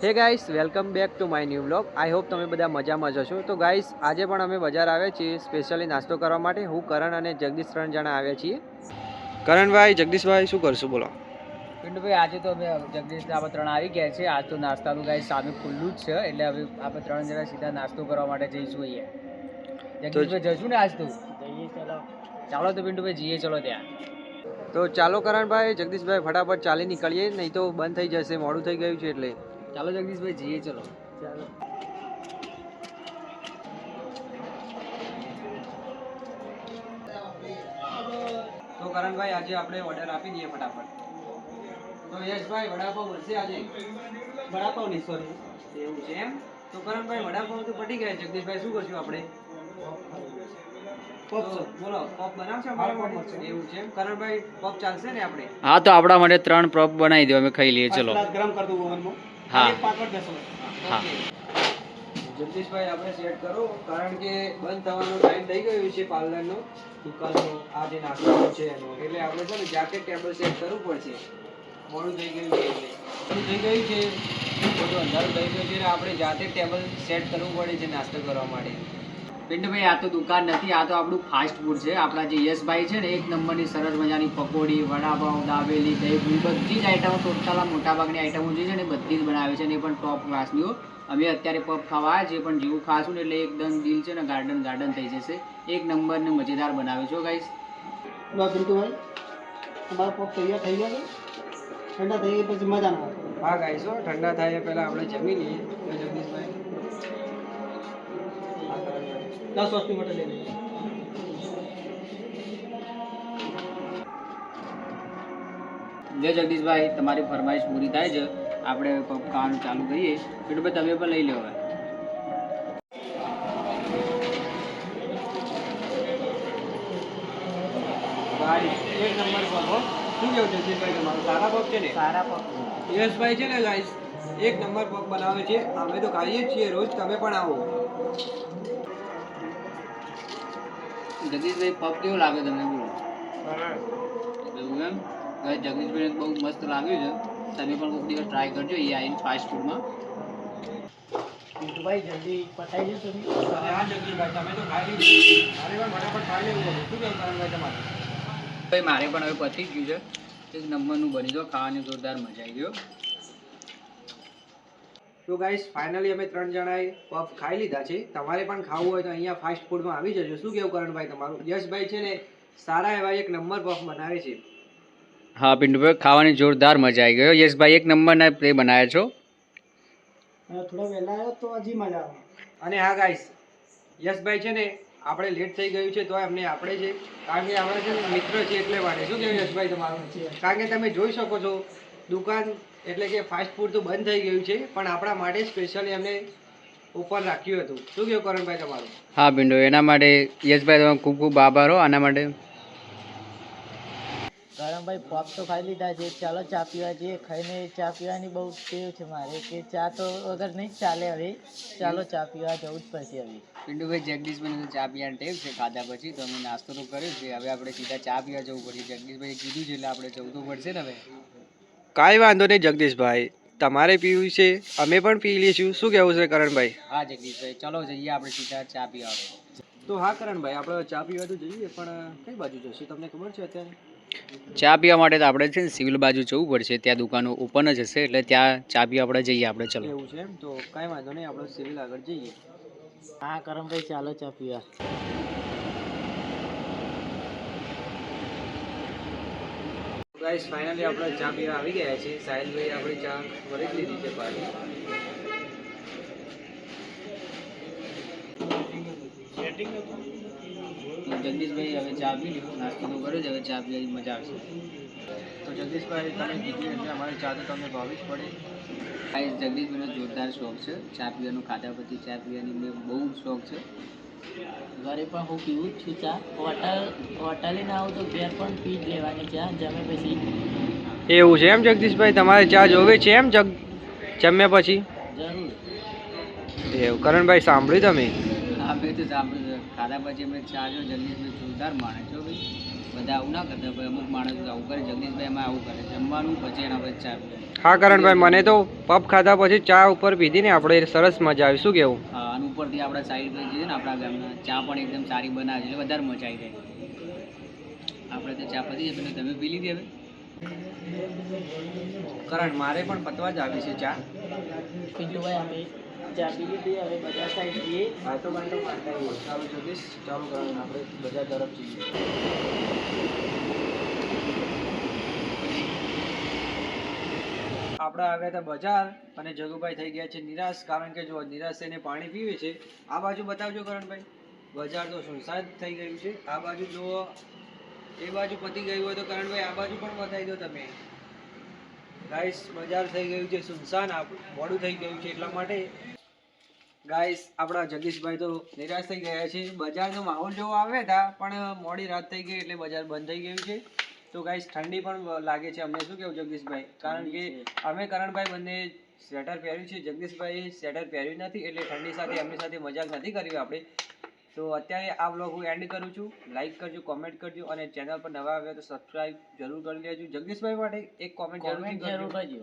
હે guys, welcome back to my new vlog. I hope તમે બધા મજામાં જ હશો. તો ગાઈસ, આજે પણ અમે બજાર આવ્યા છીએ સ્પેશિયલી નાસ્તો કરવા માટે. હું કરણ અને જગદીશ 3 જણા આવ્યા છીએ. કરણભાઈ, જગદીશભાઈ, શું કરશું બોલો? પિન્ટુભાઈ, આજે તો અમે જગદીશ આપણે 3 આવી ગયા છે. આજ તો નાસ્તાનું ગાઈસ સામે ખુલ્લું જ છે, એટલે હવે આપણે 3 જણા સીધા નાસ્તો કરવા માટે જઈશું અહીંયા. જગદીશભાઈ જશું ને આજ તો? જઈએ ચલો. ચાલો તો પિન્ટુભાઈ જઈએ, ચલો ત્યાં. તો ચાલો કરણભાઈ, જગદીશભાઈ ફટાફટ ચાલી નીકળીએ, નહીં તો બંધ થઈ જશે, મોડું થઈ ગયું છે એટલે. ચાલો જગદીશભાઈ જઈએ, ચલો. ચાલો. તો કરણભાઈ, આજે આપણે ઓર્ડર આપી દઈએ ફટાફટ. તો યશભાઈ, વડાપાવ મળશે આજે? વડાપાવ નહીં, સોરી. એવું છે એમ? તો કરણભાઈ, વડાપાવ તો પટી ગયા. જગદીશભાઈ, શું કરશું આપણે? પપ બોલો, પપ બનાવશો અમારા માટે? એવું છે એમ? કરણભાઈ, પપ ચાલશે ને આપણે? હા, તો આપણા માટે 3 પ્રોપ બનાવી દો, અમે ખાઈ લઈએ. ચલો. ગરમ કરી દઉં ઓવનમાં. હા. હા. જગદીશભાઈ, આપણે સેટ કરો, કારણ કે બંધ થવાનો ટાઈમ થઈ ગયો છે પાર્લરનો, દુકાનનો, આ જે નાસ્તાનો છે એનો. એટલે આપણે છે ને જાતે ટેબલ સેટ કરવું પડશે. મોડું થઈ ગયું છે એટલે. મોડું થઈ ગયું છે, બધું અંધારું થઈ ગયું છે એટલે આપણે જાતે ટેબલ સેટ કરવું પડે છે નાસ્તો કરવા માટે. પિન્ટુભાઈ, આ તો દુકાન નથી, આ તો આપણું ફાસ્ટ ફૂડ છે. આપણા જે યશભાઈ છે ને, એક નંબરની સરસ મજાની પકોડી, વડાપાવ, દાબેલી, દહીં, બધી જ આઈટમો, ટોટલ મોટાભાગની આઈટમો જે છે ને બધી જ બનાવે છે, ને એ પણ ટોપ ક્લાસની. અમે અત્યારે પફ ખાવા આવ્યા છીએ, પણ જેવું ખાશું ને એટલે એકદમ દિલ છે ને ગાર્ડન થઈ જશે. એક નંબર ને મજેદાર બનાવે છો ગાઈસ. પિન્ટુભાઈ, તમારા પપ તૈયાર થઈ ગયા છે? ઠંડા થઈ ગયા પછી મજા ના આવે. હા ગાઈસ, ઠંડા થાય એ પહેલાં આપણે જમી લઈએ. તો જગદીશભાઈ 10 વસ્તુ માટે લઈ લઈએ. જે જગદીશભાઈ, તમારી ફરમાઈશ પૂરી થાય છે, આપણે પફ ખાવાનું ચાલુ કરીએ. પિન્ટુભાઈ, તમે પણ લઈ લો હવે. ગાઈસ, એક નંબર પપ હો. શું કેવું જગદીશભાઈ તમારું? સારા પપ છે ને? સારા પફ. યશભાઈ છે ને ગાઈસ, એક નંબર પપ બનાવે છે. અમે તો ખાઈએ જ છીએ રોજ, તમે પણ આવો. જગદીશભાઈ, પફ કેવું લાગે તમને? બોલો. એવું એમ? જગદીશભાઈને બહુ મસ્ત લાગ્યું છે. તમે પણ કોઈક દિવસ ટ્રાય કરજો એ આવીને ફાસ્ટ ફૂડમાં. પિન્ટુભાઈ, જલ્દી પતાવી દો તમે. અરે હા જગદીશભાઈ, તમે તો ખાઈ લીધું. મારે પણ ફટાફટ ખાઈ લેવું હતું. શું કેવું કરણભાઈ તમારે? ભાઈ, મારે પણ હવે પતી જ ગયું છે. એક નંબરનું બની દો, ખાવાની જોરદાર મજા આવી ગયો. તો ગાઈસ, ફાઇનલી અમે 3 જણાએ પફ ખાઈ લીધા છે. તમારે પણ ખાવું હોય તો અહીંયા ફાસ્ટ ફૂડમાં આવી જજો. શું કેવું કરણભાઈ તમારું? યશભાઈ છે ને સારા એવા એક નંબર પફ બનાવે છે. હા પિન્ટુભાઈ, ખાવાની જોરદાર મજા આવી ગયો. યશભાઈ, એક નંબરના પ્લે બનાવ્યા છો. થોડા વહેલા આવ્યો તો હજી મજા આવે. અને હા ગાઈસ, યશભાઈ છે ને આપણે લેટ થઈ ગયું છે તો એમને આપણે છે, કારણ કે આપણે છે ને મિત્ર છે એટલે માટે. શું કહેવું યશભાઈ તમારું? કારણ કે તમે જોઈ શકો છો દુકાન એટલે કે ફાસ્ટ ફૂડ તો બંધ થઈ ગયું છે, પણ આપણા માટે સ્પેશિયલી એમને ઓપન રાખ્યું હતું. શું કેવું કરણભાઈ તમારું? હા પિન્ટુ, એના માટે યશભાઈ તમારો ખૂબ ખૂબ આભાર હો આના માટે. કરણભાઈ, પપ તો ખાઈ લીધા છે, ચાલો ચા પીવા જઈએ. ખાઈને ચા પીવાની બહુ ટેવ છે મારે, કે ચા તો વગર નહીં ચાલે. હવે ચાલો ચા પીવા જવું જ પડશે હવે. પિન્ટુભાઈ, જગદીશભાઈને તો ચા પીવાની ટેવ છે ખાધા પછી, તો અમે નાસ્તો તો કર્યો છે, હવે આપણે સીધા ચા પીવા જવું પડશે. જગદીશભાઈ કીધું છે એટલે આપણે જવું તો પડશે ને હવે. કાંઈ વાંધો નહીં જગદીશભાઈ, તમારે પીવું છે અમે પણ પી લઈશું. શું કહેવું છે કરણભાઈ? હા જગદીશભાઈ, ચલો જઈએ આપણે સીધા ચા પીવા. તો હા કરણભાઈ, આપણે ચા પીવા તો જઈએ, પણ કઈ બાજુ જશું તમને ખબર છે અત્યારે? ચા પીવા માટે તો આપણે છે ને સિવિલ બાજુ જવું પડશે. ત્યાં દુકાનો ઓપન જ હશે, એટલે ત્યાં ચા પીવા આપણે જઈએ આપણે. ચલો. એવું છે એમ? તો કાંઈ વાંધો નહીં, આપણે સિવિલ આગળ જઈએ. હા કરણભાઈ, ચાલો ચા પીવા. ગાઈસ, ફાઇનલી આપણે ચા પીવા આવી ગયા છે. સાહિલભાઈ આપણી ચા ભરી જ લીધી છે પાછી. જગદીશભાઈ, હવે ચા પી લીધું, નાસ્તો તો કર્યો જ, હવે ચા પીવાની મજા આવશે. તો જગદીશભાઈ, તમે કીધું એટલે અમારી ચા તો તમને ભાવી જ પડે. આ જગદીશભાઈનો જોરદાર શોખ છે ચા પીવાનું. ખાધા પછી ચા પીવાની મેં બહુ શોખ છે. ઘરે પણ હું પીવું જ છું ચા. હોટલે ના આવું તો ઘેર પણ પી જ લેવાની ચા જમે પછી. એવું છે એમ જગદીશભાઈ? તમારે ચા જોવે છે એમ જમ્યા પછી? જરૂર. એવું કરણભાઈ, સાંભળ્યું તમે? હા, મેં તો સાંભળ્યું છે. ખાધા પછી અમે ચા જો જગદીશભાઈ જોરદાર માણે છો ભાઈ. બધા આવું ના કરતા ભાઈ, અમુક માણસો આવું કરે. જગદીશભાઈ એમાં આવું કરે, જમવાનું પછી એના પછી ચા પીવે. હા કરણભાઈ, મને તો પફ ખાધા પછી ચા ઉપર પીધી ને આપણે સરસ મજા આવી. શું કેવું? હા, અને ઉપરથી આપણા સાઈડ પર છે ને આપણા ગામના ચા પણ એકદમ સારી બનાવે છે એટલે વધારે મજા આવી જાય. આપણે તો ચા પતી છે, તમે પી લીધી હવે? કરણ, મારે પણ પતવા જ આવી છે ચા. પિન્ટુભાઈ અમે ચા પી લીધી, હવે બજાર સાઈડ જઈએ. આટો બાટો મારતા આવીએ. ચાલો જગદીશ, ચાલો કરણ, આપણે બજાર તરફ જઈએ. આપણે આવ્યા હતા બજાર અને જગુભાઈ થઈ ગયા છે નિરાશ, કારણ કે જો નિરાશ થઈને પાણી પીવે છે. આ બાજુ બતાવજો કરણભાઈ, બજાર તો સુનસાન થઈ ગયું છે. આ બાજુ જુઓ, એ બાજુ પતી ગયું હોય તો કરણભાઈ આ બાજુ પણ બતાવી દો તમે. ગાઈસ, બજાર થઈ ગયું છે સુનસાન, મોડું થઈ ગયું છે એટલા માટે. ગાઈસ, આપણા જગદીશભાઈ તો નિરાશ થઈ ગયા છે. બજારનો માહોલ જોવા આવ્યા હતા પણ મોડી રાત થઈ ગઈ એટલે બજાર બંધ થઈ ગયું છે. તો ગાઈસ, ઠંડી પણ લાગે છે અમને. શું કેવું જગદીશભાઈ? કારણ કે અમે કરણભાઈ બંને સ્વેટર પહેર્યું છે, જગદીશભાઈ સ્વેટર પહેર્યું નથી એટલે ઠંડી સાથે એમની સાથે મજાક નથી કરવી આપણે. તો અત્યારે આ બ્લોગ હું એન્ડ કરું છું. લાઈક કરજો, કોમેન્ટ કરજો અને ચેનલ પર નવા આવ્યા તો સબસ્ક્રાઇબ જરૂર કરી લેજો. જગદીશભાઈ માટે એક કોમેન્ટ જરૂર કરજો.